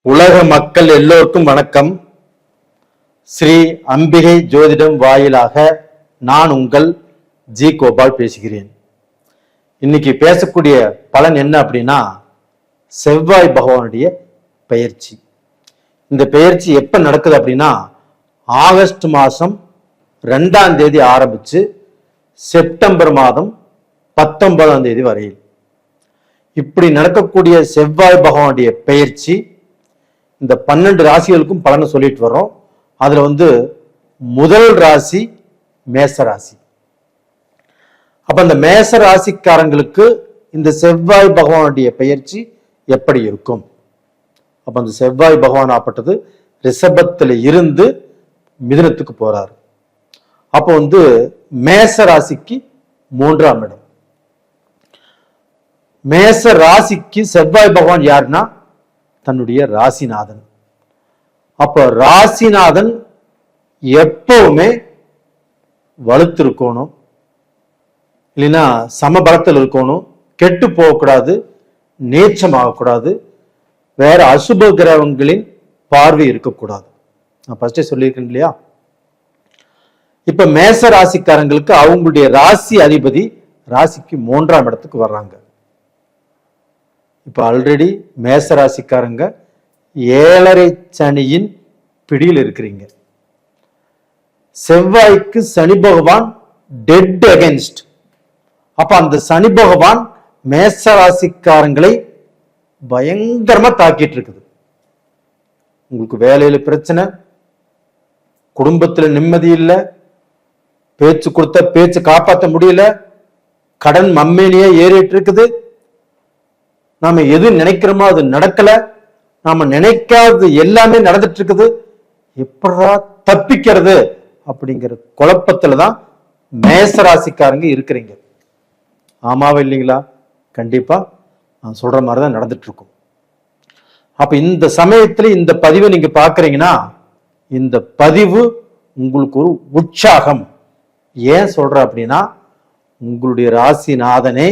உலக மக்கள் எல்லோருக்கும் வணக்கம். ஸ்ரீ அம்பிகை ஜோதிடம் வாயிலாக நான் உங்கள் ஜி கோபால் பேசுகிறேன். இன்னைக்கு பேசக்கூடிய பலன் என்ன அப்படின்னா, செவ்வாய் பகவானுடைய பெயர்ச்சி. இந்த பெயர்ச்சி எப்ப நடக்குது அப்படின்னா, ஆகஸ்ட் மாதம் 2ஆம் தேதி ஆரம்பிச்சு செப்டம்பர் மாதம் 19ஆம் தேதி வரையில் இப்படி நடக்கக்கூடிய செவ்வாய் பகவானுடைய பெயர்ச்சி இந்த 12 ராசிகளுக்கும் பலனை சொல்லிட்டு வர்றோம். அதுல முதல் ராசி மேச ராசி. அப்ப அந்த மேச ராசிக்காரங்களுக்கு இந்த செவ்வாய் பகவானுடைய பெயர்ச்சி எப்படி இருக்கும்? அப்ப அந்த செவ்வாய் பகவான் ஆப்பட்டது ரிஷபத்துல இருந்து மிதுனத்துக்கு போறாரு. அப்போ மேச ராசிக்கு 3ஆம் இடம். மேச ராசிக்கு செவ்வாய் பகவான் யாருன்னா தன்னுடைய ராசிநாதன். அப்ப ராசிநாதன் எப்பவுமே வலுத்திருக்கணும், இல்லைன்னா சமபலத்தில் இருக்கணும், கெட்டு போகக்கூடாது, நீச்சமாகக்கூடாது, வேற அசுப கிரகங்களின் பார்வை இருக்கக்கூடாது. நான் ஃபர்ஸ்டே சொல்லியிருக்கேன் இல்லையா? இப்ப மேச ராசிக்காரங்களுக்கு அவங்களுடைய ராசி அதிபதி ராசிக்கு 3ஆம் இடத்துக்கு வர்றாங்க. இப்ப ஆல்ரெடி மேச ராசிக்காரங்க 7.5 சனியின் பிடியில் இருக்கிறீங்க. செவ்வாய்க்கு சனி பகவான் டெட் அகைன்ஸ்ட். அப்ப அந்த சனி பகவான் மேச ராசிக்காரங்களை பயங்கரமா தாக்கிட்டு இருக்குது. உங்களுக்கு வேலையில பிரச்சனை, குடும்பத்துல நிம்மதி இல்லை, பேச்சு கொடுத்த பேச்சு காப்பாற்ற முடியல, கடன் மம்மேனியே ஏறிட்டு இருக்குது, நாம எது நினைக்கிறோமோ அது நடக்கல, நாம நினைக்காதது எல்லாமே நடந்துட்டு இருக்குது, எப்படா தப்பிக்கிறது அப்படிங்கிற குழப்பத்துலதான் மேசராசிக்காரங்க இருக்கிறீங்க. ஆமாவா இல்லைங்களா? கண்டிப்பா நான் சொல்ற மாதிரிதான் நடந்துட்டு இருக்கும். அப்ப இந்த சமயத்துல இந்த பதிவை நீங்க பாக்குறீங்கன்னா, இந்த பதிவு உங்களுக்கு ஒரு உற்சாகம். ஏன் சொல்ற அப்படின்னா, உங்களுடைய ராசிநாதனே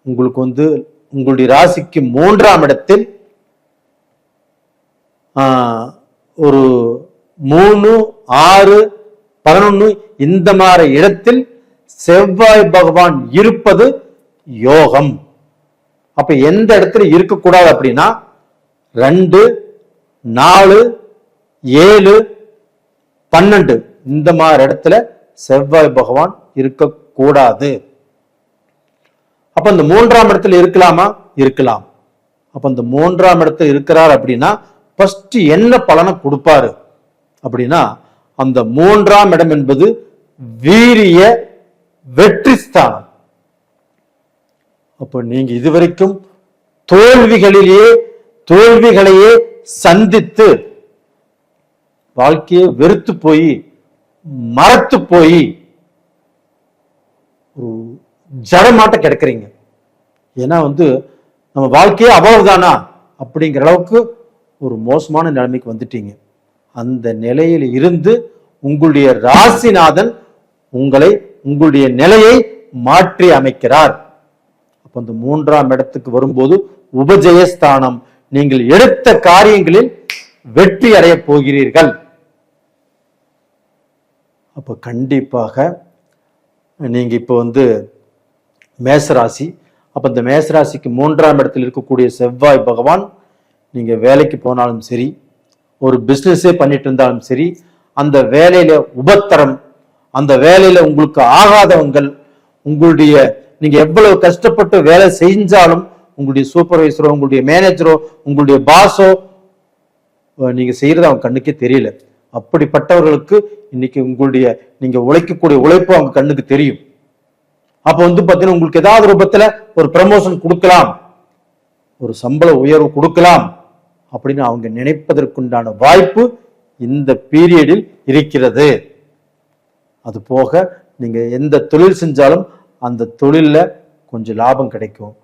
உங்களுக்கு உங்களுடைய ராசிக்கு 3ஆம் இடத்தில் ஒரு 3, 6, 11 இந்த மாதிரி இடத்தில் செவ்வாய் பகவான் இருப்பது யோகம். அப்ப எந்த இடத்துல இருக்கக்கூடாது அப்படின்னா 2, 4, 7, 12 இந்த மாதிரி இடத்துல செவ்வாய் பகவான் இருக்கக்கூடாது. அப்ப இந்த 3ஆம் இடத்துல இருக்கலாமா? இருக்கலாம். அப்ப இந்த 3ஆம் இடத்துல இருக்கிறார் அப்படின்னா ஃபர்ஸ்ட் என்ன பலனை கொடுப்பாரு அப்படின்னா, அந்த 3ஆம் இடம் என்பது வீரிய வெற்றி ஸ்தானம். அப்ப நீங்க இதுவரைக்கும் தோல்விகளையே சந்தித்து வாழ்க்கையை வெறுத்து போய் மறத்து போய் ஜடமாட்ட கிடக்குறீங்க. ஏன்னா நம்ம வாழ்க்கையே அவ்வளவுதானா அப்படிங்கிற அளவுக்கு ஒரு மோசமான நிலைமைக்கு வந்துட்டீங்க. அந்த நிலையில இருந்து உங்களுடைய ராசிநாதன் உங்களுடைய நிலையை மாற்றி அமைக்கிறார். அப்ப அந்த 3ஆம் இடத்துக்கு வரும்போது உபஜயஸ்தானம். நீங்கள் எடுத்த காரியங்களில் வெற்றி அடைய போகிறீர்கள். அப்ப கண்டிப்பாக நீங்க இப்போ மேசராசி. அப்ப இந்த மேசராசிக்கு 3ஆம் இடத்தில் இருக்கக்கூடிய செவ்வாய் பகவான், நீங்க வேலைக்கு போனாலும் சரி, ஒரு பிசினஸே பண்ணிட்டு இருந்தாலும் சரி, அந்த வேலையில உபத்திரம், அந்த வேலையில உங்களுக்கு ஆகாதவங்கள், நீங்க எவ்வளவு கஷ்டப்பட்டு வேலை செஞ்சாலும் உங்களுடைய சூப்பர்வைசரோ, உங்களுடைய மேனேஜரோ, உங்களுடைய பாஸோ நீங்க செய்யறது அவங்க கண்ணுக்கே தெரியல. அப்படிப்பட்டவர்களுக்கு இன்னைக்கு நீங்க உழைக்கக்கூடிய உழைப்பு அவங்க கண்ணுக்கு தெரியும். அப்ப பாத்தீங்கன்னா உங்களுக்கு ஏதாவது ரூபத்துல ஒரு ப்ரமோஷன் கொடுக்கலாம், ஒரு சம்பள உயர்வு கொடுக்கலாம் அப்படின்னு அவங்க நினைப்பதற்குண்டான வாய்ப்பு இந்த பீரியடில் இருக்கிறது. அது போக நீங்க எந்த தொழில் செஞ்சாலும் அந்த தொழில்ல கொஞ்சம் லாபம் கிடைக்கும்,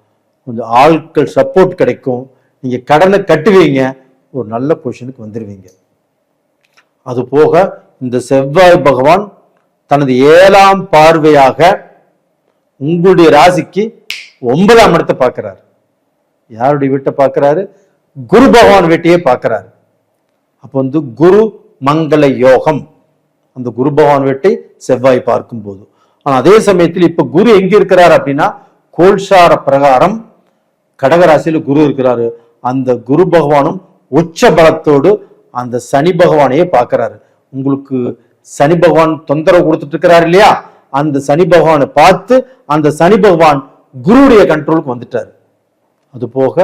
கொஞ்சம் ஆட்கள் சப்போர்ட் கிடைக்கும், நீங்க கடனை கட்டுவீங்க, ஒரு நல்ல பொசிஷனுக்கு வந்துருவீங்க. அது போக இந்த செவ்வாய் பகவான் தனது 7ஆம் பார்வையாக உங்களுடைய ராசிக்கு 9ஆம் இடத்தை பார்க்கிறார். யாருடைய வீட்டை பார்க்கிறாரு? குரு பகவான் வீட்டையே பார்க்கிறாரு. அப்போ வந்து குரு மங்கள யோகம், அந்த குரு பகவான் வீட்டை செவ்வாய் பார்க்கும் போது. ஆனா அதே சமயத்தில் இப்ப குரு எங்க இருக்கிறார் அப்படின்னா கோல்சார பிரகாரம் கடகராசியில குரு இருக்கிறாரு. அந்த குரு பகவானும் உச்ச பலத்தோடு அந்த சனி பகவானையே பார்க்கிறாரு. உங்களுக்கு சனி பகவான் தொந்தரவு கொடுத்துட்டு இருக்கிறாரு இல்லையா, அந்த சனி பகவானை பார்த்து அந்த சனி பகவான் குருவுடைய கண்ட்ரோலுக்கு வந்துட்டாரு. அது போக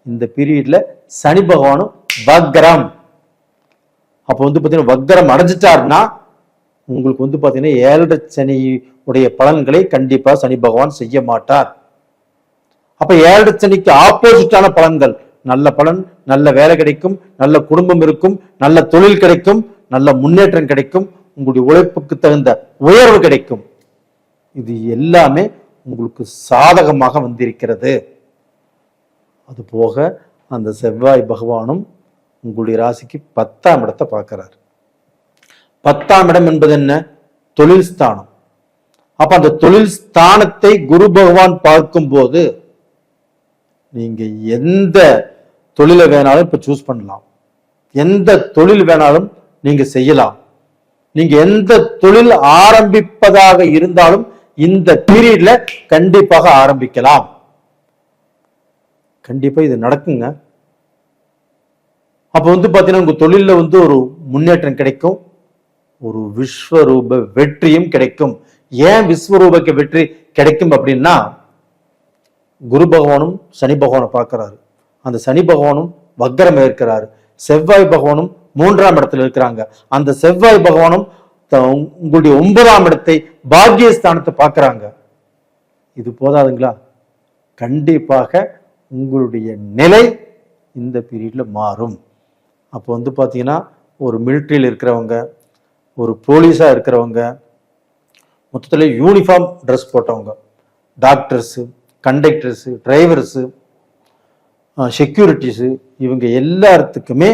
இந்த பீரியட்ல சனி பகவானும் வக்ரம். அப்போ வந்து பாத்தீங்கன்னா வக்ரம் அடைஞ்சிட்டாருன்னா உங்களுக்கு வந்து பாத்தீங்கன்னா 7 சனி உடைய பலன்களை கண்டிப்பா சனி பகவான் செய்ய மாட்டார். அப்ப 7 சனிக்கு ஆப்போசிட்டான பலன்கள், நல்ல பலன், நல்ல வேலை கிடைக்கும், நல்ல குடும்பம் இருக்கும், நல்ல தொழில் கிடைக்கும், நல்ல முன்னேற்றம் கிடைக்கும், உங்களுடைய உழைப்புக்கு தகுந்த உயர்வு கிடைக்கும். இது எல்லாமே உங்களுக்கு சாதகமாக வந்திருக்கிறது. அது போக அந்த செவ்வாய் பகவானும் உங்களுடைய ராசிக்கு 10ஆம் இடத்தை பார்க்கிறார். 10ஆம் இடம் என்பது என்ன? தொழில் ஸ்தானம். அப்ப அந்த தொழில் ஸ்தானத்தை குரு பகவான் பார்க்கும் போது நீங்க எந்த தொழிலை வேணாலும் இப்ப சூஸ் பண்ணலாம், எந்த தொழில் வேணாலும் நீங்க செய்யலாம். நீங்க எந்த தொழில் ஆரம்பிப்பதாக இருந்தாலும் இந்த பீரியட்ல கண்டிப்பாக ஆரம்பிக்கலாம். கண்டிப்பா இது நடக்குங்க. அப்ப வந்து பாத்தீங்கன்னா உங்க தொழில வந்து ஒரு முன்னேற்றம் கிடைக்கும், ஒரு விஸ்வரூப வெற்றியும் கிடைக்கும். ஏன் விஸ்வரூபக்கு வெற்றி கிடைக்கும் அப்படின்னா குரு பகவானும் சனி பகவானை பார்க்கிறாரு. அந்த சனி பகவானும் வக்ரம் இருக்கிறாரு. செவ்வாய் பகவானும் 3ஆம் இடத்துல இருக்கிறாங்க. அந்த செவ்வாய் பகவானும் உங்களுடைய 9ஆம் இடத்தை பாக்கியஸ்தானத்தை பார்க்கிறாங்க. இது போதாதுங்களா? கண்டிப்பாக உங்களுடைய நிலை இந்த பீரியட்ல மாறும். அப்போ வந்து பாத்தீங்கன்னா ஒரு மிலிட்ரியில் இருக்கிறவங்க, ஒரு போலீஸா இருக்கிறவங்க, மொத்தத்தில் யூனிஃபார்ம் ட்ரெஸ் போட்டவங்க, டாக்டர்ஸு, கண்டக்டர்ஸு, டிரைவர்ஸு, செக்யூரிட்டிஸு, இவங்க எல்லாத்துக்குமே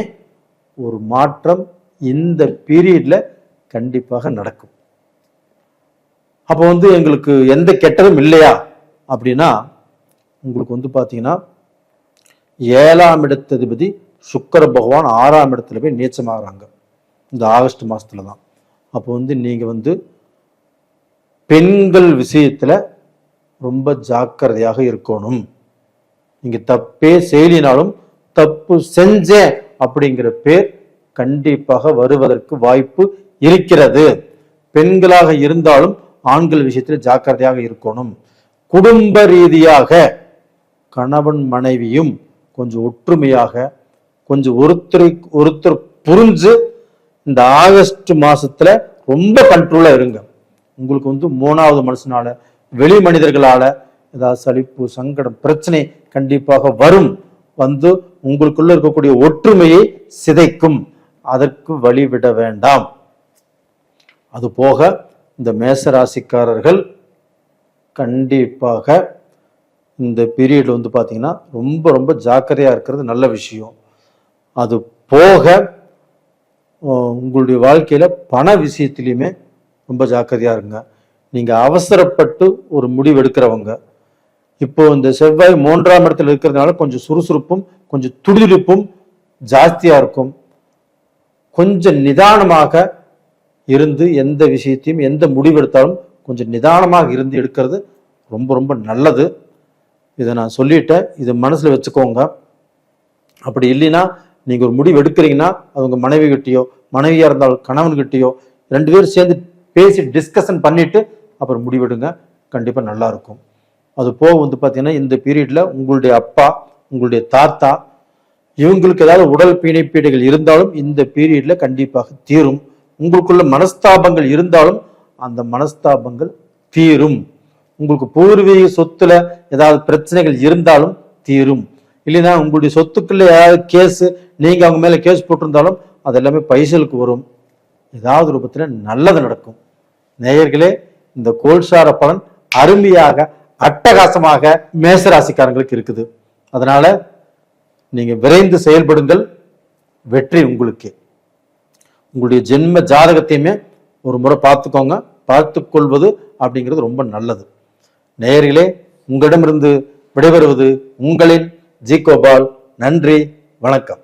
ஒரு மாற்றம் இந்த பீரியட்ல கண்டிப்பாக நடக்கும். அப்போ வந்து எங்களுக்கு எந்த கெட்டதும் இல்லையா அப்படின்னா உங்களுக்கு வந்து பாத்தீங்கன்னா 7ஆம் இடத்ததிபதி சுக்கிர பகவான் 6ஆம் இடத்துல போய் நீச்சமாகறாங்க இந்த ஆகஸ்ட் மாசத்துல தான். அப்போ வந்து நீங்க வந்து பெண்கள் விஷயத்துல ரொம்ப ஜாக்கிரதையாக இருக்கணும். நீங்க தப்பே செய்யலினாலும் தப்பு செஞ்சேன் அப்படிங்கிற பேர் கண்டிப்பாக வருவதற்கு வாய்ப்பு இருக்கிறது. பெண்களாக இருந்தாலும் ஆண்கள் விஷயத்துல ஜாக்கிரதையாக இருக்கணும். குடும்ப ரீதியாக கணவன் மனைவியும் கொஞ்சம் ஒற்றுமையாக, கொஞ்சம் ஒருத்தர் புரிஞ்சு இந்த ஆகஸ்ட் மாசத்துல ரொம்ப கண்ட்ரோலா இருங்க. உங்களுக்கு வந்து 3வது மனுஷனால, வெளி மனிதர்களால ஏதாவது சலிப்பு, சங்கடம், பிரச்சனை கண்டிப்பாக வரும். வந்து உங்களுக்குள்ள இருக்கக்கூடிய ஒற்றுமையை சிதைக்கும். அதற்கு வழிவிட வேண்டாம். அது போக இந்த மேசராசிக்காரர்கள் கண்டிப்பாக இந்த பீரியட்ல வந்து பாத்தீங்கன்னா ரொம்ப ரொம்ப ஜாக்கிரதையா இருக்கிறது நல்ல விஷயம். அது போக உங்களுடைய வாழ்க்கையில பண விஷயத்திலையுமே ரொம்ப ஜாக்கிரதையா இருங்க. நீங்க அவசரப்பட்டு ஒரு முடிவு எடுக்கிறவங்க, இப்போ இந்த செவ்வாய் 3ஆம் இடத்துல இருக்கிறதுனால கொஞ்சம் சுறுசுறுப்பும் கொஞ்சம் துடிதுடிப்பும் ஜாஸ்தியா இருக்கும். கொஞ்சம் நிதானமாக இருந்து எந்த விஷயத்தையும் எந்த முடிவு எடுத்தாலும் கொஞ்சம் நிதானமாக இருந்து எடுக்கிறது ரொம்ப ரொம்ப நல்லது. இதை நான் சொல்லிட்டேன், இதை மனசுல வச்சுக்கோங்க. அப்படி இல்லைன்னா நீங்க ஒரு முடிவு எடுக்கிறீங்கன்னா அது உங்க மனைவி கிட்டயோ, மனைவியா இருந்தாலும் கணவன்கிட்டயோ 2 பேரும் சேர்ந்து பேசி டிஸ்கஷன் பண்ணிட்டு அப்புறம் முடிவெடுங்க. கண்டிப்பா நல்லா இருக்கும். அது போக வந்து பாத்தீங்கன்னா இந்த பீரியட்ல உங்களுடைய அப்பா, உங்களுடைய தாத்தா, இவங்களுக்கு ஏதாவது உடல் பிணைப்பீடுகள் இருந்தாலும் இந்த பீரியட்ல கண்டிப்பாக தீரும். உங்களுக்குள்ள மனஸ்தாபங்கள் இருந்தாலும் அந்த மனஸ்தாபங்கள் தீரும். உங்களுக்கு பூர்வீக சொத்துல ஏதாவது பிரச்சனைகள் இருந்தாலும் தீரும். இல்லைன்னா உங்களுடைய சொத்துக்குள்ள ஏதாவது கேஸ், நீங்க அவங்க மேல கேஸ் போட்டிருந்தாலும் அது எல்லாமே பைசலுக்கு வரும். ஏதாவது ரூபத்துல நல்லது நடக்கும். நேயர்களே, இந்த கோல்சார பலன் அருமையாக அட்டகாசமாக மேசராசிக்காரங்களுக்கு இருக்குது. அதனால நீங்க விரைந்து செயல்படுங்கள். வெற்றி உங்களுக்கு. உங்களுடைய ஜென்ம ஜாதகத்தையுமே ஒரு முறை பார்த்துக்கோங்க. பார்த்துக்கொள்வது அப்படிங்கிறது ரொம்ப நல்லது. நேயர்களே, உங்களிடமிருந்து விடைபெறுவது உங்களின் ஜி கோபால். நன்றி, வணக்கம்.